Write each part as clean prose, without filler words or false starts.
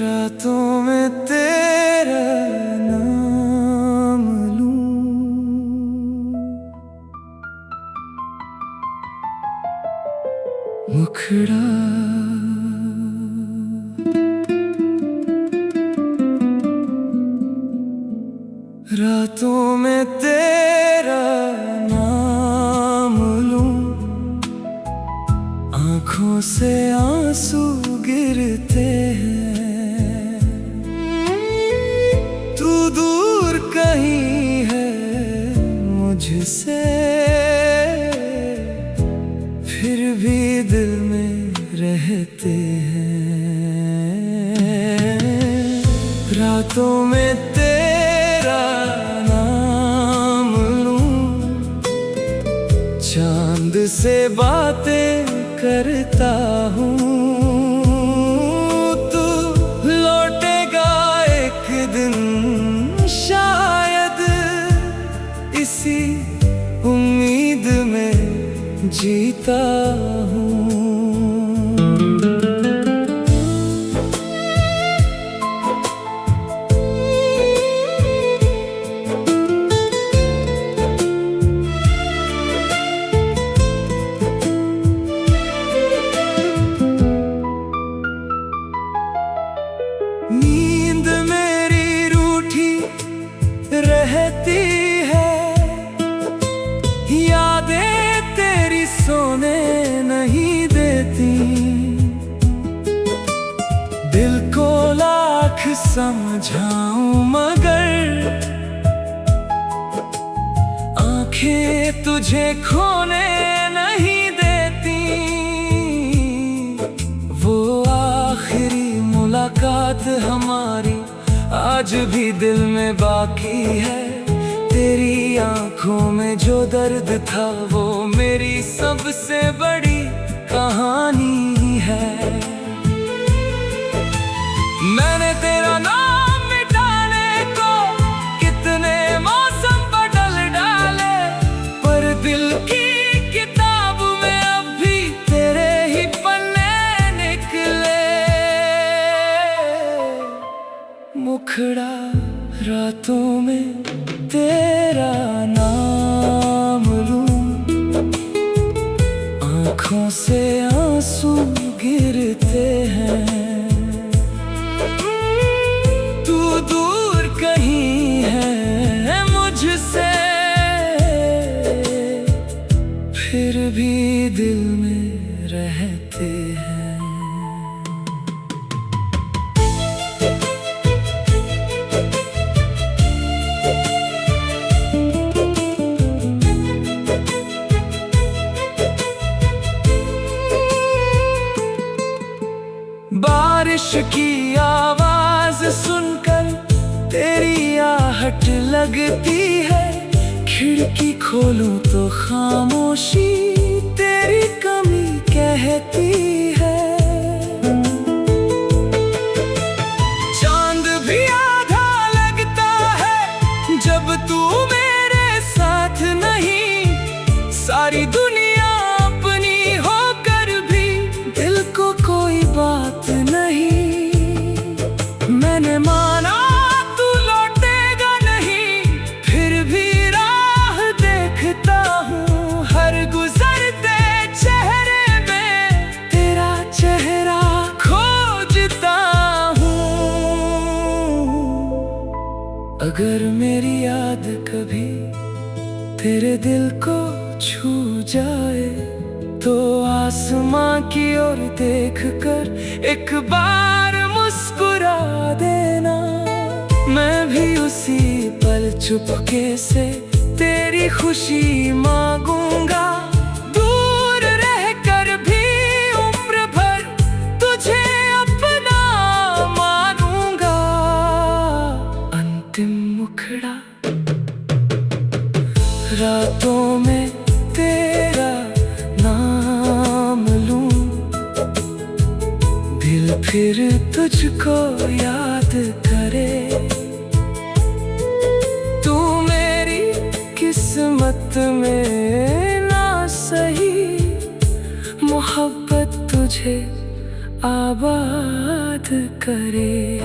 रातों में तेरा नाम लूं, मुखड़ा रातों में तेरा नाम लूं, आँखों से आंसू गिरते हैं। तू दूर कहीं है मुझसे, फिर भी दिल में रहते हैं। रातों में तेरा नाम लूं, चांद से बातें करता हूँ। तू लौटेगा एक दिन शायद, इसी उम्मीद में जीता हूँ। नींद मेरी रूठी रहती है, यादें तेरी सोने नहीं देती। दिल को लाख समझाऊं मगर आंखें तुझे खोने नहीं देती। वो आखिरी मुलाकात हमारी आज भी दिल में बाकी है। तेरी आंखों में जो दर्द था वो मेरी सबसे बड़ी कहानी है। मैंने तेरा नाम मिटाने को कितने मौसम बदल डाले, पर दिल की किताब में अब भी तेरे ही पन्ने निकले। मुखड़ा रातों में तेरा नाम लूं, आँखों से आंसू गिरते हैं। तू दूर कहीं है मुझसे, फिर भी दिल में रहते हैं। बारिश की आवाज सुनकर तेरी आहट लगती है। खिड़की खोलूं तो खामोशी तेरी कमी कहती है। चांद भी आधा लगता है जब तू मेरे साथ नहीं। सारी दुनिया अपनी होकर भी दिल को कोई बात नहीं। मैंने माना तू लौटेगा नहीं, फिर भी राह देखता हूँ। हर गुजरते चेहरे में तेरा चेहरा खोजता हूँ। अगर मेरी याद कभी तेरे दिल को छू जाए तो आसमां की ओर देखकर एक बार मुस्कुरा देना। मैं भी उसी पल चुपके से तेरी खुशी मांगूंगा। दूर रहकर भी उम्र भर तुझे अपना मानूंगा। अंतिम मुखड़ा रातों में तेरा नाम लूं, दिल फिर तुझको याद करे। तू मेरी किस्मत में ना सही, मोहब्बत तुझे आबाद याद करे।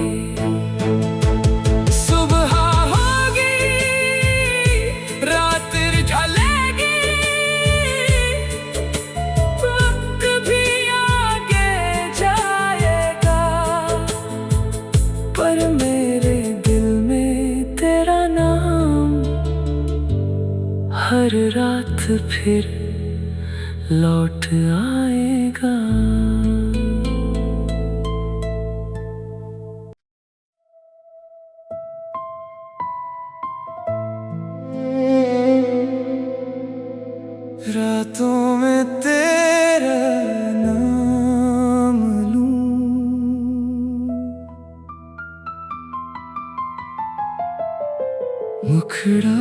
सुबह होगी, रात ढलेगी, वक्त भी आगे जाएगा, पर मेरे दिल में तेरा नाम हर रात फिर लौट आएगा। रातों में तेरा नाम लूं, मुखड़ा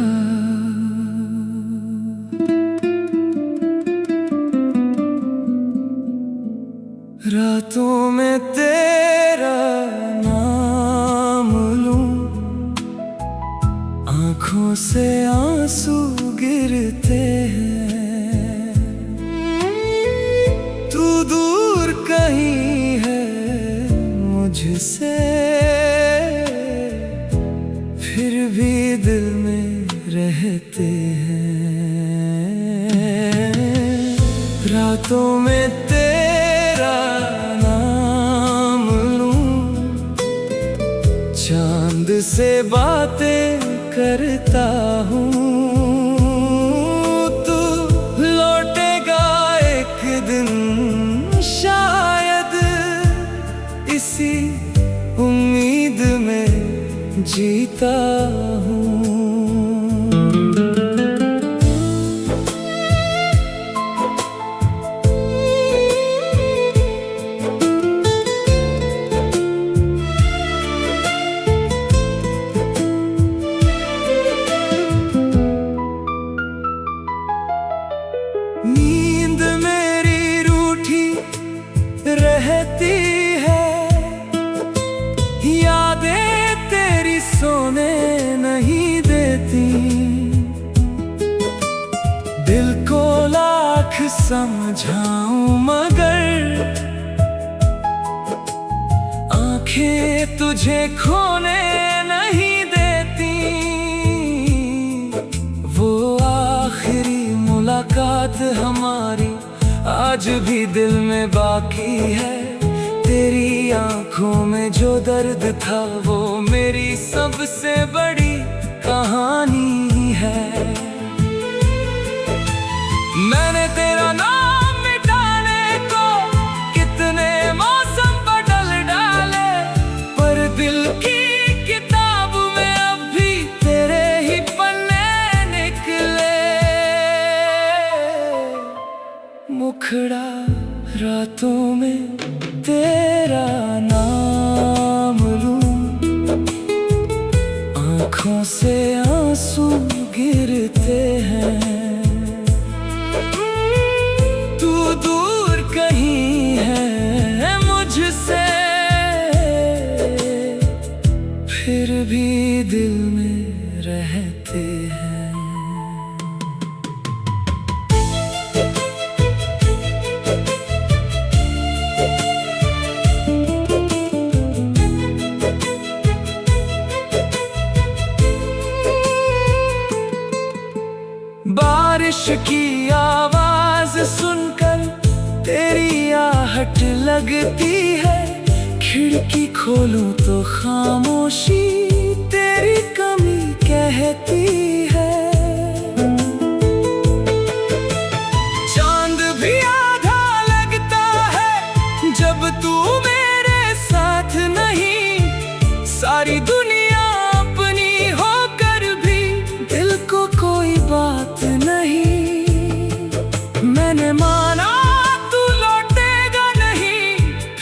रातों में तेरा नाम लूं, आँखों से आंसू गिरते हैं, तू दूर कहीं है मुझसे, फिर भी दिल में रहते हैं। रातों में तेरा नाम लूं, चांद से बातें करता हूँ, तू लौटेगा एक दिन शायद, इसी उम्मीद में जीता हूँ। नींद मेरी रूठी रहती है, यादें तेरी सोने नहीं देती, दिल को लाख समझाऊं मगर आंखें तुझे खोने नहीं देती। वो आखिरी मुलाकात हमारी आज भी दिल में बाकी है, तेरी आंखों में जो दर्द था वो मेरी सबसे बड़ी कहानी है। मैंने तेरा नाम मिटाने को कितने मौसम बदल डाले, पर दिल की किताब में अब भी तेरे ही पन्ने निकले। मुखड़ा रातों में तेरा नाम लूं, आँखों से आंसू गिरते हैं, तू दूर कहीं है मुझसे, फिर भी दिल में रहते हैं। बारिश की आवाज सुनकर तेरी आहट लगती है, खिड़की खोलूं तो खामोशी तेरी कमी कहती है। चांद भी आधा लगता है जब तू मेरे साथ नहीं, सारी दुनिया अपनी होकर भी दिल को कोई बात नहीं। मैंने माना तू लौटेगा नहीं,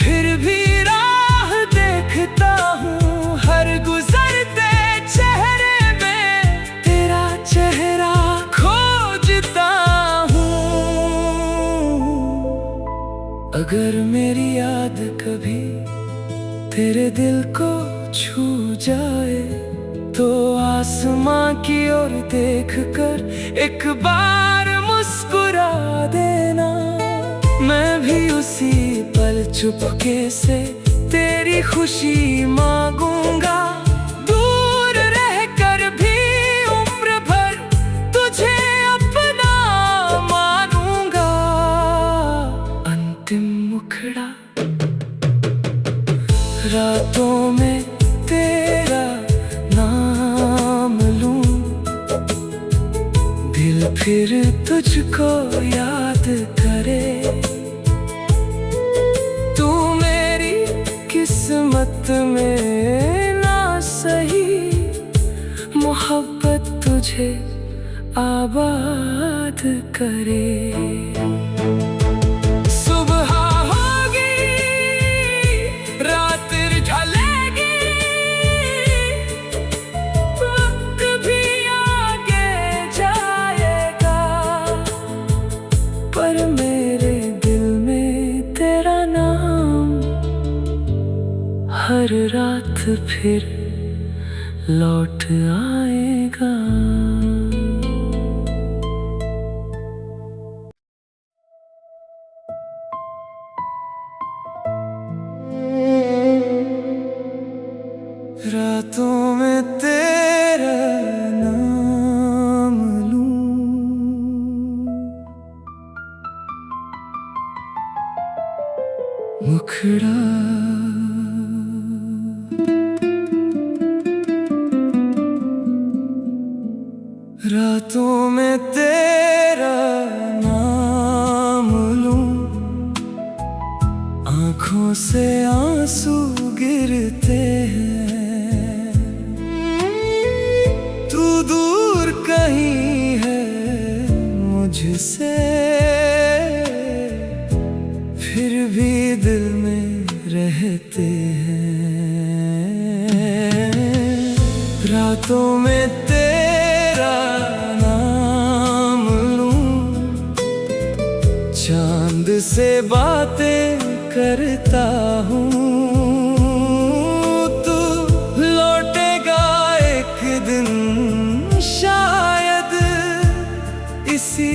फिर भी राह देखता हूँ, हर गुजरते चेहरे में तेरा चेहरा खोजता हूँ। अगर मेरी याद कभी तेरे दिल को छू जाए, तो आसमां की ओर देखकर एक बार मुस्कुरा देना। मैं भी उसी पल चुपके से तेरी खुशी मांगूंगा, दूर रहकर भी उम्र भर तुझे अपना मानूंगा। अंतिम मुखड़ा रातों में तेरा नाम लूं, दिल फिर तुझको याद करे। तू मेरी किस्मत में ना सही, मोहब्बत तुझे आबाद करे। सुबह होगी, रात ढलेगी, वक्त भी आगे जाएगा, पर मेरे दिल में तेरा नाम हर रात फिर लौट आएगा। रातों में तेरा नाम लूं, मुखड़ा रातों में तेरा नाम लूं, आँखों से आंसू गिरते हैं। तू दूर कहीं है मुझसे, फिर भी दिल में रहते हैं। रातों में तेरा नाम लूं, चांद से बातें करता हूँ। तू लौटेगा एक दिन शायद, इसी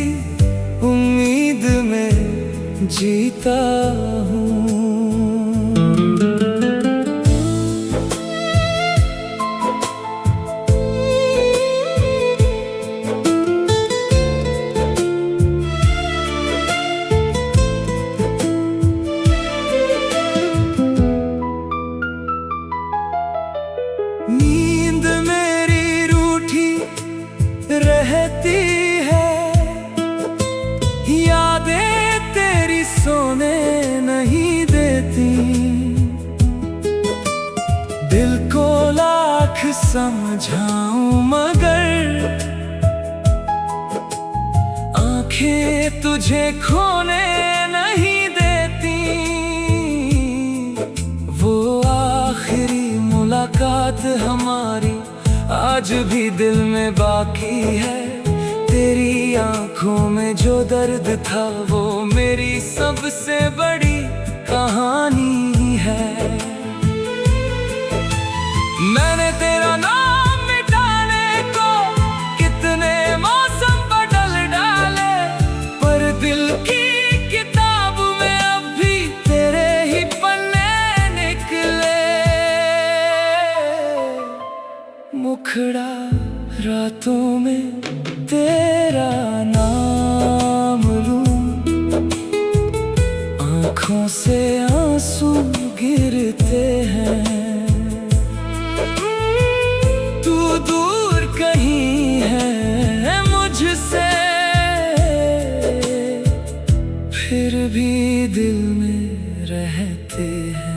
उम्मीद में जीता हूँ। नींद मेरी रूठी रहती है, यादें तेरी सोने नहीं देती। दिल को लाख समझाऊं मगर आंखें तुझे खोने नहीं देती। वो आखिरी मुलाकात हमारी आज भी दिल में बाकी है। तेरी आंखों में जो दर्द था वो मेरी सबसे बड़ी कहानी है। मैंने तेरा नाम मिटाने को कितने मौसम बदल डाले, पर दिल की किताब में अब भी तेरे ही पन्ने निकले। मुखड़ा रातों में तेरा नाम लूं, आँखों से आंसू गिरते हैं। तू दूर कहीं है मुझसे, फिर भी दिल में रहते हैं।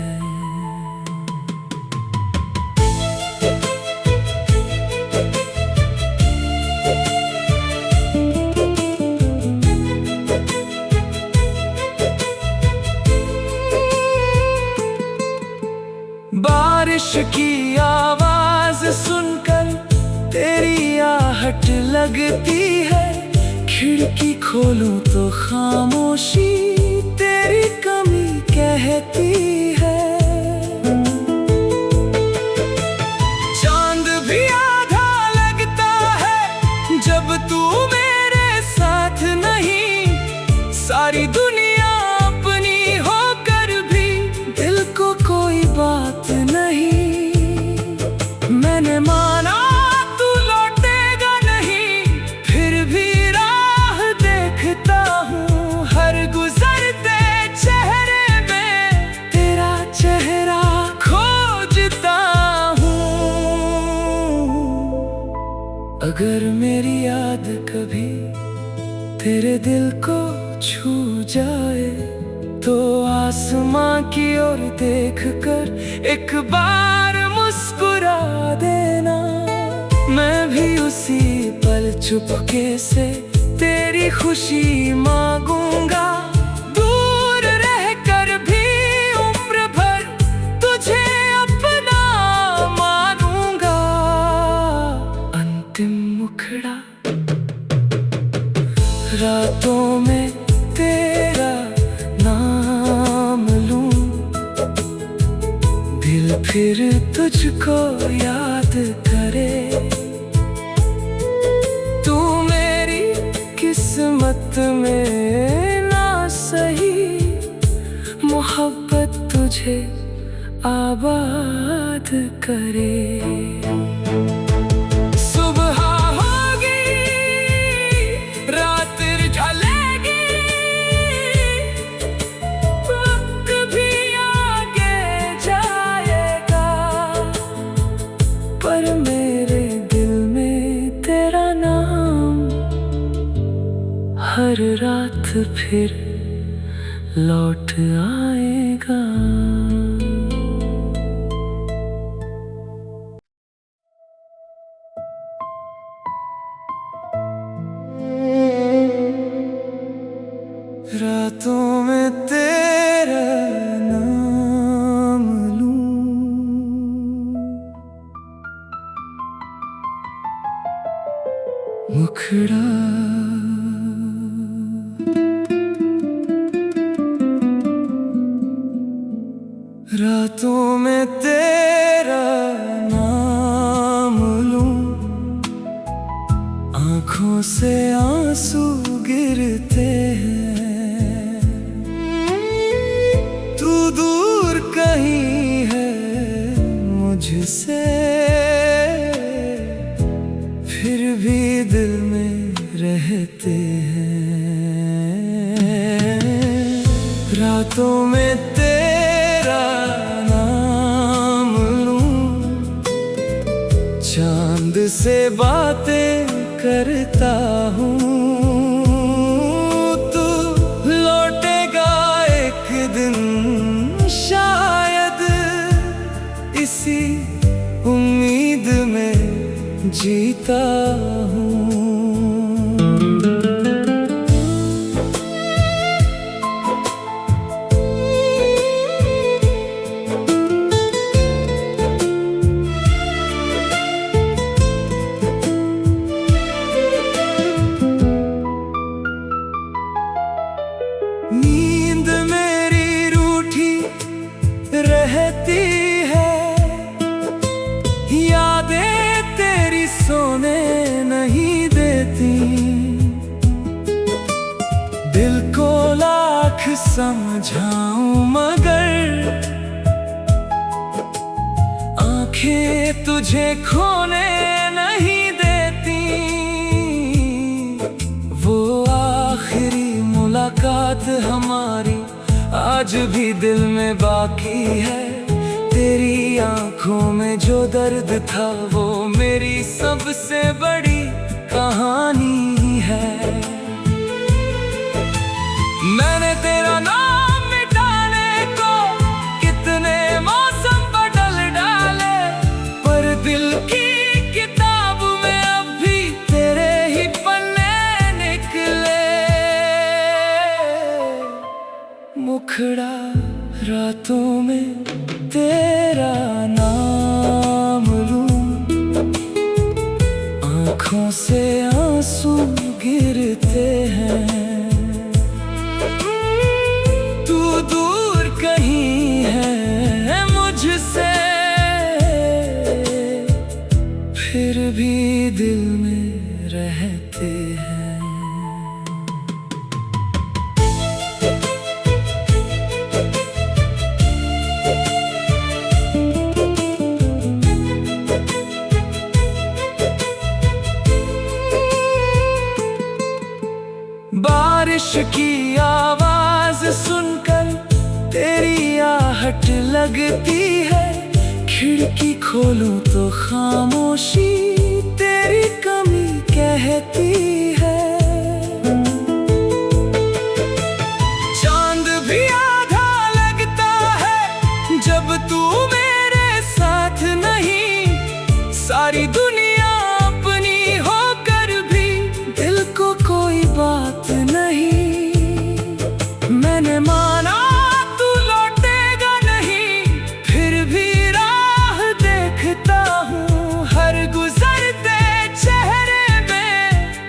बारिश की आवाज सुनकर तेरी आहट लगती है। खिड़की खोलूं तो खामोशी तेरी कमी कहती है। चांद भी आधा लगता है जब तू मेरे साथ नहीं। सारी दुनिया अपनी होकर भी दिल को कोई अगर मेरी याद कभी तेरे दिल को छू जाए तो आसमां की ओर देख कर एक बार मुस्कुरा देना। मैं भी उसी पल चुपके से तेरी खुशी मांगूंगा। दूर रहकर भी उम्र भर तुझे अपना मानूंगा। अंतिम मुखड़ा रातों में तेरा नाम लूं, दिल फिर तुझको याद करे। तू मेरी किस्मत में ना सही, मोहब्बत तुझे आबाद करे। सुबह होगी, रात ढलेगी, वक्त भी आगे जाएगा, पर मेरे दिल में तेरा नाम हर रात फिर लौट आएगा। रातों में तेरा नाम लूं, मुखड़ा रातों में तेरा नाम लूं, आँखों से आंसू गिरते हैं। तू दूर कहीं है मुझसे, फिर भी दिल में रहते हैं। रातों में तेरा नाम लूं, चांद से बातें करता हूँ। तू लौटेगा एक दिन शायद, इसी उम्मीद में जीता हूँ। नींद मेरी रूठी रहती है, यादें तेरी सोने नहीं देती। दिल को लाख समझाऊं मगर आंखें तुझे खोने नहीं देती। वो आखिरी मुलाकात हमारी आज भी दिल में बाकी है। तेरी आंखों में जो दर्द था वो मेरी सबसे बड़ी कहानी है। मैंने तेरा नाम मिटाने को कितने मौसम बदल डाले, पर दिल की किताब में अब भी तेरे ही पन्ने निकले। मुखड़ा रातों में तेरा नाम लूं, आँखों से आंसू गिरते हैं। तू दूर कहीं है मुझसे, फिर भी दिल में रहते हैं। बारिश की आवाज सुनकर तेरी आहट लगती है। खिड़की खोलूं तो खामोशी तेरी कमी कहती है। चांद भी आधा लगता है जब तू मेरे साथ नहीं। सारी दुनिया अपनी होकर भी दिल को कोई बात नहीं। मैंने माना तू लौटेगा नहीं, फिर भी राह देखता हूँ। हर गुजरते चेहरे में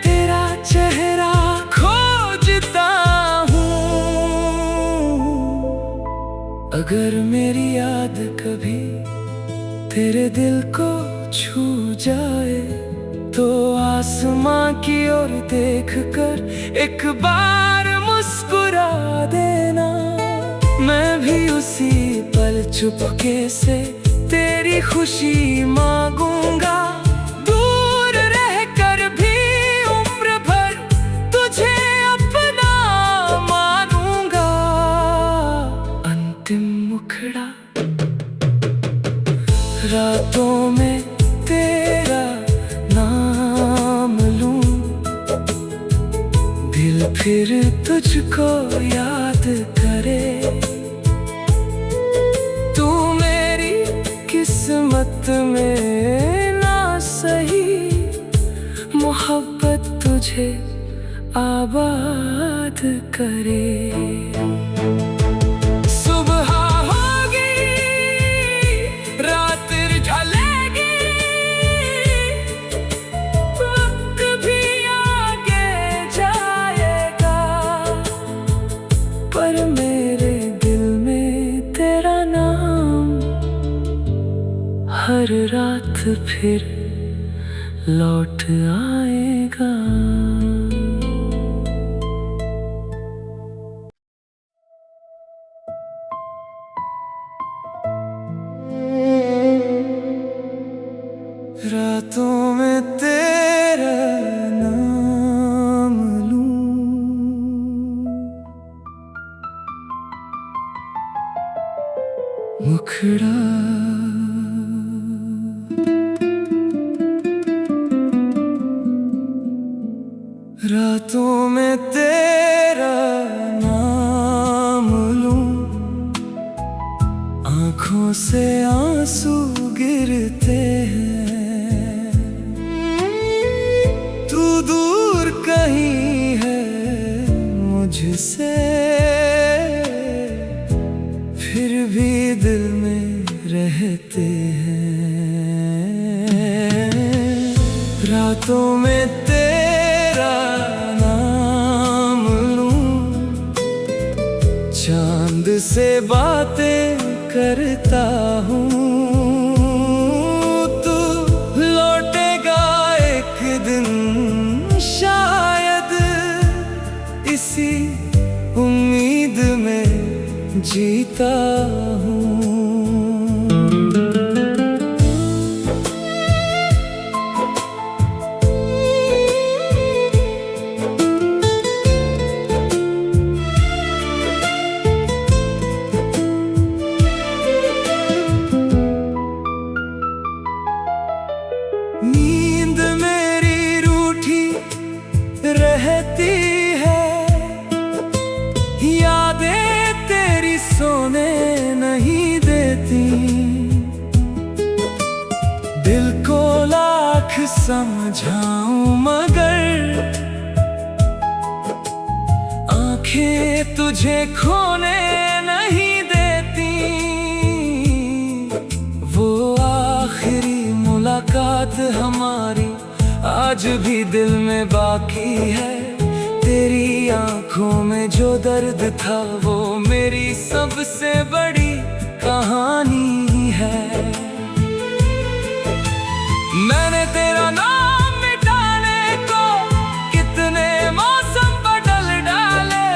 तेरा चेहरा खोजता हूँ। अगर मेरी याद कभी तेरे दिल को छू जाए तो आसमां की ओर देखकर एक बार मुस्कुरा देना। मैं भी उसी पल चुपके से तेरी खुशी मांगूंगा। दूर रहकर भी उम्र भर तुझे अपना मानूंगा। अंतिम मुखड़ा रातों में तेरा नाम लूं। दिल फिर तुझको याद करे। तू मेरी किस्मत में ना सही, मोहब्बत तुझे आबाद करे। सुबह होगी, रात ढलेगी, वक्त भी आगे जाएगा, पर मेरे दिल में तेरा नाम हर रात फिर लौट आएगा। रातों में तेरा नाम लूं। मुखड़ा रातों में तेरा नाम लूं। आँखों से आंसू गिरते हैं। तू दूर कहीं है मुझसे, फिर भी दिल में रहते हैं। रातों में तेरा नाम लूं। चांद से बातें करता हूँ। तू लौटेगा एक दिन शायद, इसी उम्मीद में जीता हूँ। नींद मेरी रूठी रहती है, यादें तेरी सोने नहीं देती। दिल को लाख समझाऊं मगर आंखें तुझे खोने नहीं देती। वो आखिरी मुलाकात हमारी आज भी दिल में बाकी है। तेरी आंखों में जो दर्द था वो मेरी सबसे बड़ी कहानी है। मैंने तेरा नाम मिटाने को कितने मौसम बदल डाले,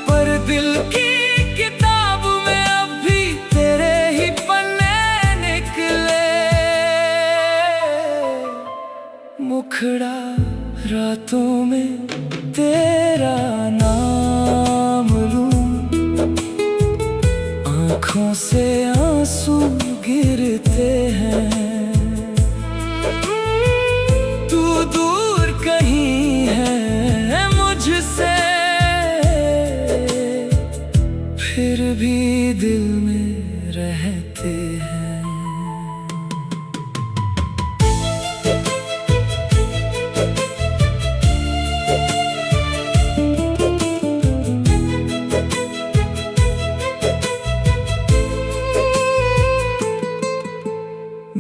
पर दिल की किताब में अब भी तेरे ही पन्ने निकले। मुखड़ा रातों में तेरा नाम लूं। आँखों से आंसू गिरते हैं। तू दूर कहीं भी दिल में रहते हैं।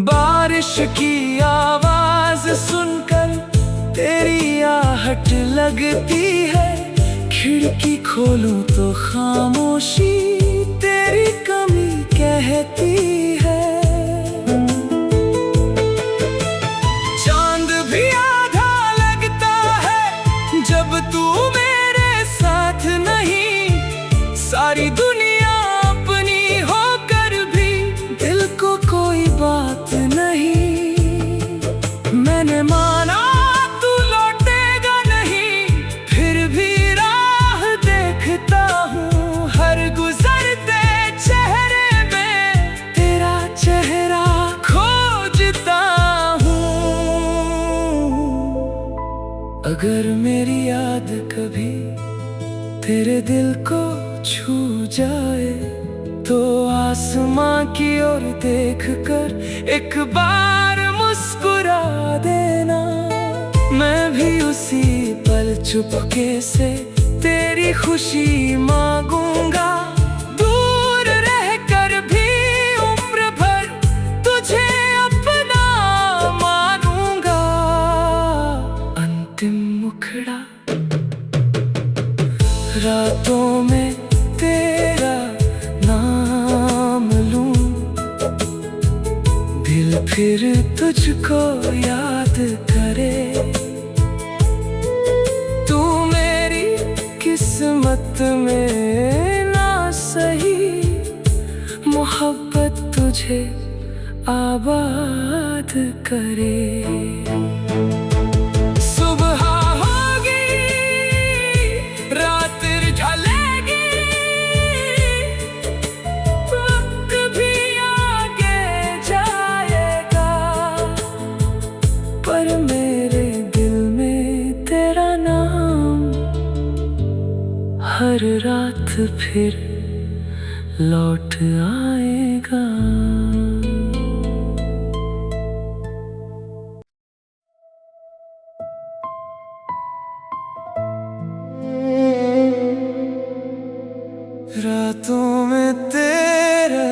बारिश की आवाज सुनकर तेरी आहट लगती है। खिड़की खोलूं तो खामोशी तेरी कमी कहती है। चांद भी आधा लगता है जब तू मेरे साथ नहीं। सारी दुनिया अपनी होकर भी दिल को कोई बात नहीं। मैंने माना तू लौटेगा नहीं, फिर भी राह देखता हूँ। हर गुजरते चेहरे में तेरा चेहरा खोजता हूँ। अगर मेरी याद कभी तेरे दिल को छू जाए तो आसमां की ओर देखकर एक बार मुस्कुरा देना। मैं भी उसी पल चुपके से तेरी खुशी मांगूंगा। दूर रहकर भी उम्र भर तुझे अपना मानूंगा। अंतिम मुखड़ा रातों में तेरा नाम लूं। दिल फिर तुझको याद करे। तू मेरी किस्मत में ना सही, मोहब्बत तुझे आबाद करे। सुबह होगी, रात ढलेगी, वक्त भी आगे जाएगा, पर मेरे दिल में तेरा नाम हर रात फिर लौट आएगा। रातों में तेरा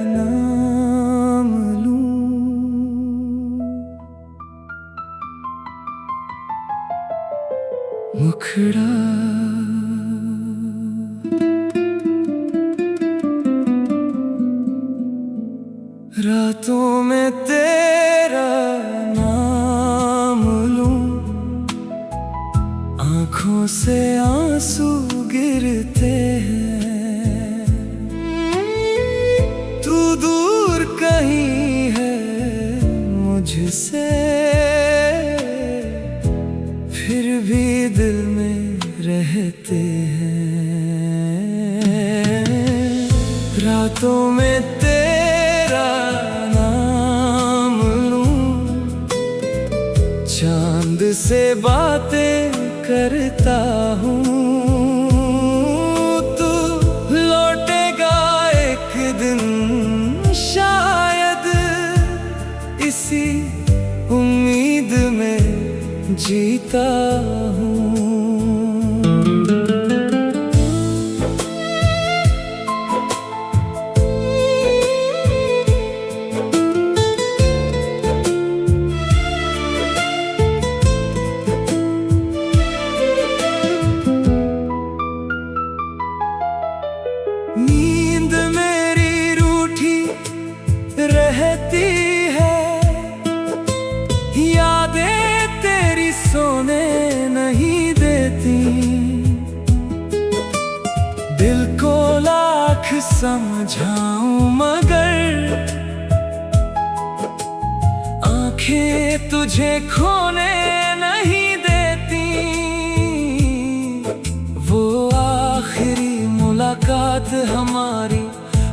नाम लूं। मुखड़ा रातों में तेरा नाम लूं। आँखों से आंसू गिरते हैं। तू दूर कहीं है मुझसे, फिर भी दिल में रहते हैं। रातों में तेरा नाम लूं। चांद से बातें करता हूँ। तू लौटेगा एक दिन शायद, इसी उम्मीद में जीता हूँ। नींद मेरी रूठी रहती है, यादें तेरी सोने नहीं देती। दिल को लाख समझाऊं मगर आंखें तुझे खोने नहीं देती। वो आखिरी मुलाकात हमारी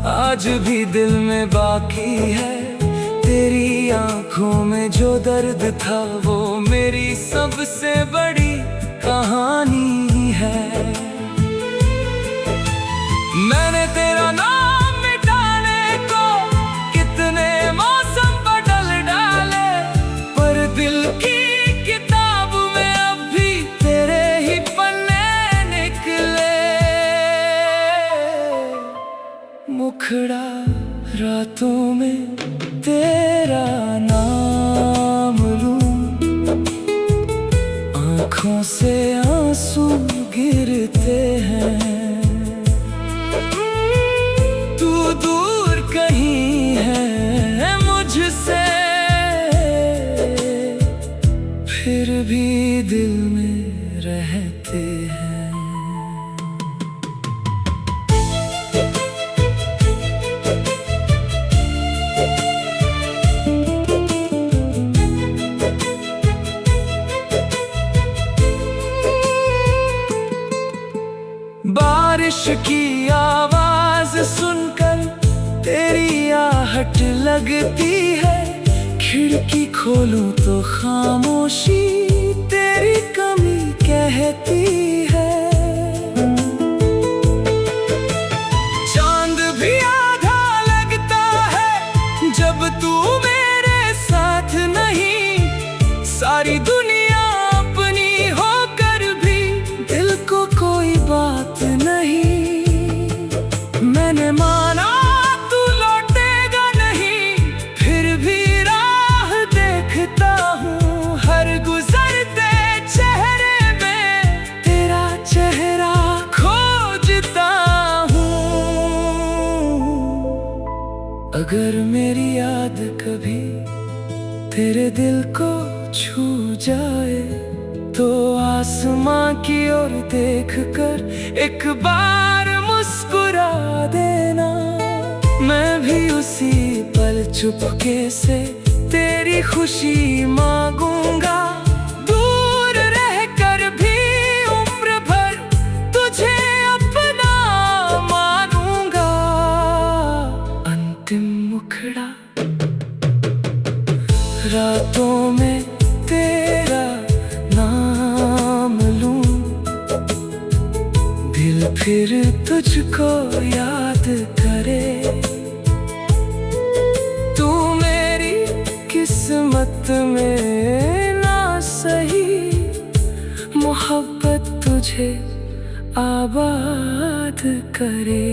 आज भी दिल में बाकी है। तेरी आंखों में जो दर्द था वो मेरी सबसे बड़ी कहानी है। मैंने तेरा मुखड़ा, रातों में तेरा नाम लूं, आँखों से आंसू गिरते हैं। तू दूर कहीं है मुझसे, फिर भी दिल में रहते हैं। बारिश की आवाज सुनकर तेरी आहट लगती है, खिड़की खोलूं तो खामोशी तेरी कमी कहती है। चांद भी आधा लगता है जब तू मेरे साथ नहीं, सारी दुनिया अपनी होकर भी दिल को कोई बात नहीं। मैंने माना तू लौटेगा नहीं, फिर भी राह देखता हूँ हर गुजरते चेहरे में, तेरा चेहरा खोजता हूँ। अगर मेरी याद कभी तेरे दिल को छू जाए, तो आसमां की ओर देखकर एक बार मुस्कुरा देना। मैं भी उसी पल चुपके से तेरी खुशी मांगूंगा, दूर रहकर भी उम्र भर तुझे अपना मानूंगा। अंतिम मुखड़ा, रातों में तेरा नाम लूं, दिल फिर तुझको याद करे। तू मेरी किस्मत में ना सही, मोहब्बत तुझे आबाद करे।